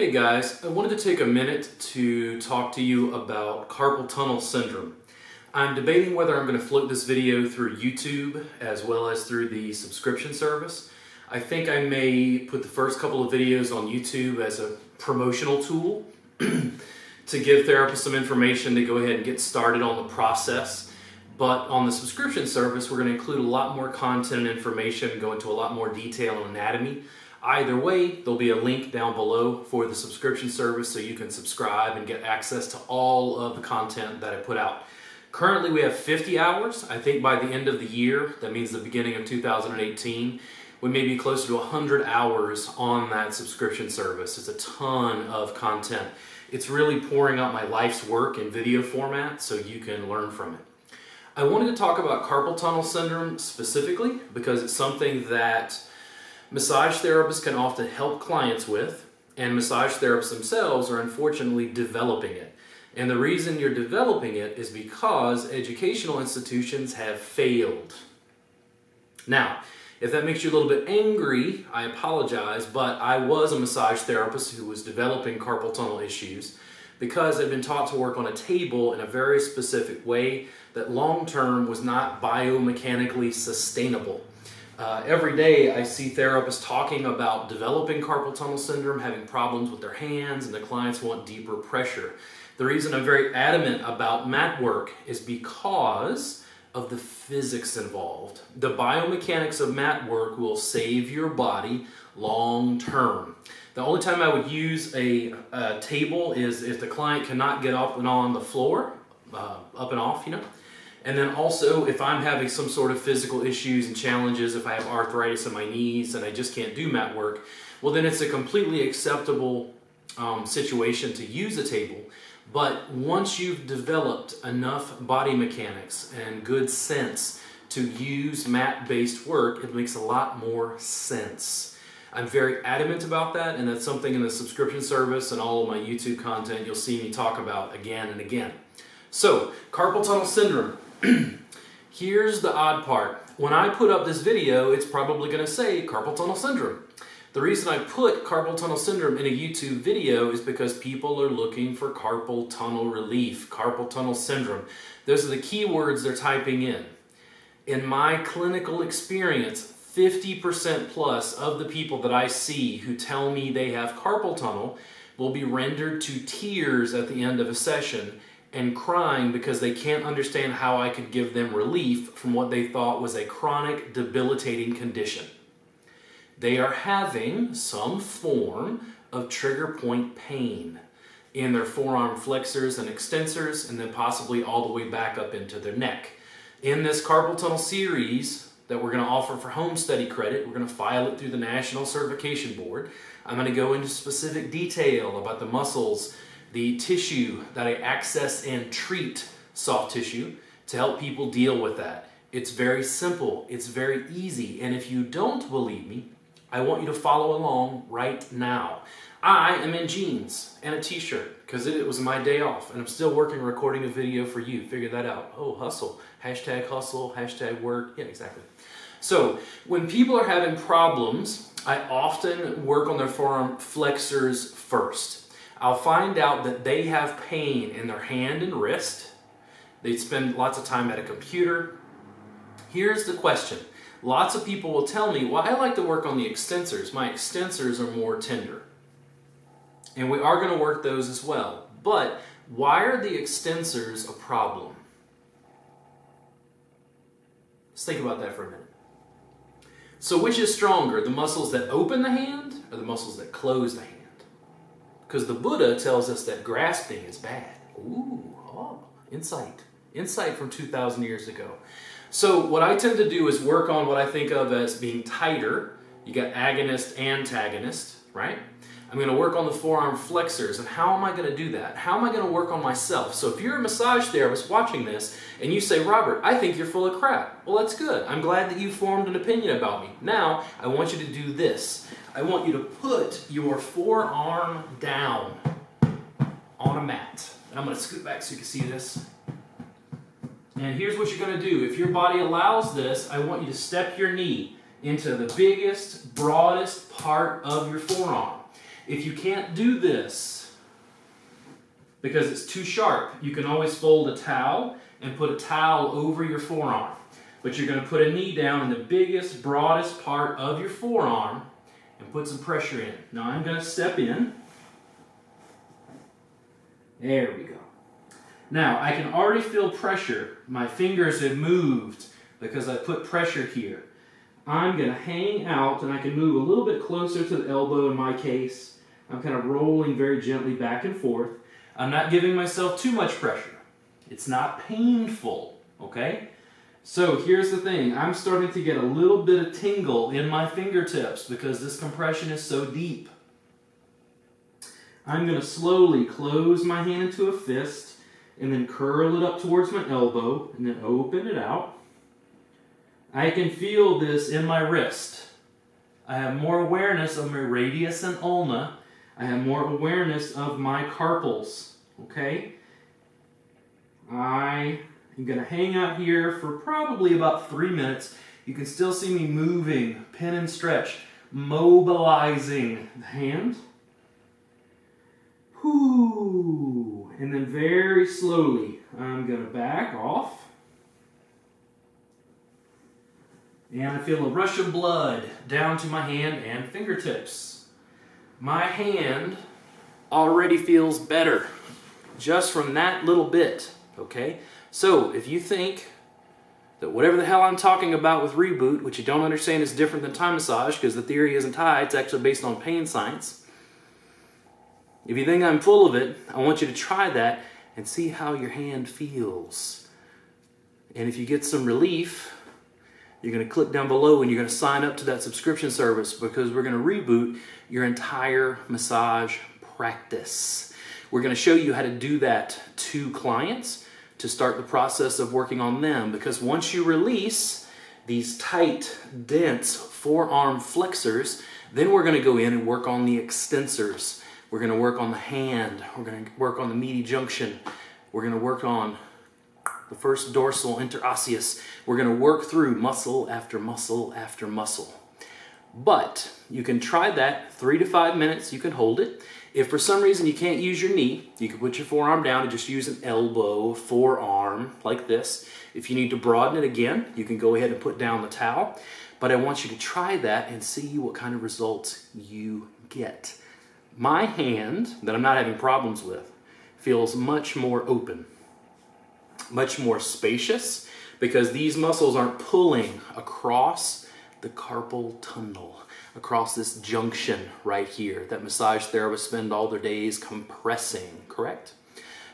Hey guys, I wanted to take a minute to talk to you about carpal tunnel syndrome. I'm debating whether I'm going to float this video through YouTube as well as through the subscription service. I think I may put the first couple of videos on YouTube as a promotional tool to give therapists some information to go ahead and get started on the process. But on the subscription service, we're going to include a lot more content and information, go into a lot more detail on anatomy. Either way, there'll be a link down below for the subscription service so you can subscribe and get access to all of the content that I put out. Currently, we have 50 hours. I think by the end of the year, that means the beginning of 2018, we may be closer to 100 hours on that subscription service. It's a ton of content. It's really pouring out my life's work in video format so you can learn from it. I wanted to talk about carpal tunnel syndrome specifically because it's something that massage therapists can often help clients with, and massage therapists themselves are unfortunately developing it. And the reason you're developing it is because educational institutions have failed. Now, if that makes you a little bit angry, I apologize, but I was a massage therapist who was developing carpal tunnel issues because I'd been taught to work on a table in a very specific way that long-term was not biomechanically sustainable. Every day I see therapists talking about developing carpal tunnel syndrome, having problems with their hands, and the clients want deeper pressure. The reason I'm very adamant about mat work is because of the physics involved. The biomechanics of mat work will save your body long term. The only time I would use a table is if the client cannot get up and on the floor, up and off, And then also, if I'm having some sort of physical issues and challenges, if I have arthritis in my knees and I just can't do mat work, well then it's a completely acceptable situation to use a table. But once you've developed enough body mechanics and good sense to use mat-based work, it makes a lot more sense. I'm very adamant about that, and that's something in the subscription service and all of my YouTube content you'll see me talk about again and again. So, carpal tunnel syndrome. Here's the odd part. When I put up this video, it's probably going to say carpal tunnel syndrome. The reason I put carpal tunnel syndrome in a YouTube video is because people are looking for carpal tunnel relief, carpal tunnel syndrome. Those are the keywords they're typing in. In my clinical experience, 50% plus of the people that I see who tell me they have carpal tunnel will be rendered to tears at the end of a session and crying because they can't understand how I could give them relief from what they thought was a chronic, debilitating condition. They are having some form of trigger point pain in their forearm flexors and extensors, and then possibly all the way back up into their neck. In this carpal tunnel series that we're going to offer for home study credit, we're going to file it through the National Certification Board. I'm going to go into specific detail about the muscles, the tissue that I access and treat soft tissue to help people deal with that. It's very simple, it's very easy, and if you don't believe me, I want you to follow along right now. I am in jeans and a t-shirt because it was my day off and I'm still working recording a video for you. Figure that out. Oh, hustle. Hustle, #work. Yeah, exactly. So when people are having problems, I often work on their forearm flexors first. I'll find out that they have pain in their hand and wrist. They spend lots of time at a computer. Here's the question. Lots of people will tell me, well, I like to work on the extensors. My extensors are more tender. And we are going to work those as well. But why are the extensors a problem? Let's think about that for a minute. So which is stronger, the muscles that open the hand or the muscles that close the hand? Because the Buddha tells us that grasping is bad. Ooh, insight. Insight from 2,000 years ago. So what I tend to do is work on what I think of as being tighter. You got agonist, antagonist, right? I'm going to work on the forearm flexors. And how am I going to do that? How am I going to work on myself? So if you're a massage therapist watching this and you say, Robert, I think you're full of crap. Well, that's good. I'm glad that you formed an opinion about me. Now, I want you to do this. I want you to put your forearm down on a mat. And I'm going to scoot back so you can see this. And here's what you're going to do. If your body allows this, I want you to step your knee into the biggest, broadest part of your forearm. If you can't do this because it's too sharp, you can always fold a towel and put a towel over your forearm. But you're going to put a knee down in the biggest, broadest part of your forearm and put some pressure in. Now I'm going to step in. There we go. Now I can already feel pressure. My fingers have moved because I put pressure here. I'm going to hang out, and I can move a little bit closer to the elbow in my case. I'm kind of rolling very gently back and forth. I'm not giving myself too much pressure. It's not painful, okay? So here's the thing. I'm starting to get a little bit of tingle in my fingertips because this compression is so deep. I'm going to slowly close my hand into a fist and then curl it up towards my elbow and then open it out. I can feel this in my wrist. I have more awareness of my radius and ulna. I have more awareness of my carpals, okay? I am going to hang out here for probably about 3 minutes. You can still see me moving, pin and stretch, mobilizing the hand. Whoo! And then very slowly, I'm going to back off. And I feel a rush of blood down to my hand and fingertips. My hand already feels better just from that little bit, okay? So if you think that whatever the hell I'm talking about with reboot, which you don't understand is different than Thai massage because the theory isn't Thai, it's actually based on pain science. If you think I'm full of it, I want you to try that and see how your hand feels. And if you get some relief, you're going to click down below and you're going to sign up to that subscription service because we're going to reboot your entire massage practice. We're going to show you how to do that to clients to start the process of working on them, because once you release these tight, dense forearm flexors, then we're going to go in and work on the extensors. We're going to work on the hand. We're going to work on the medial junction. We're going to work on the first dorsal interosseous. We're going to work through muscle after muscle after muscle. But you can try that 3 to 5 minutes. You can hold it. If for some reason you can't use your knee, you can put your forearm down and just use an elbow, forearm, like this. If you need to broaden it again, you can go ahead and put down the towel. But I want you to try that and see what kind of results you get. My hand, that I'm not having problems with, feels much more open, much more spacious, because these muscles aren't pulling across the carpal tunnel, across this junction right here that massage therapists spend all their days compressing, correct?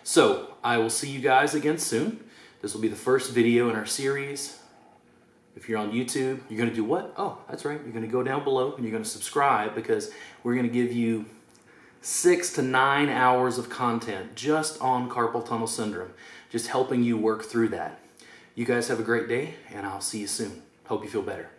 So I will see you guys again soon. This will be the first video in our series. If you're on YouTube, you're going to do what? Oh, that's right. You're going to go down below and you're going to subscribe, because we're going to give you 6 to 9 hours of content just on carpal tunnel syndrome, just helping you work through that. You guys have a great day, and I'll see you soon. Hope you feel better.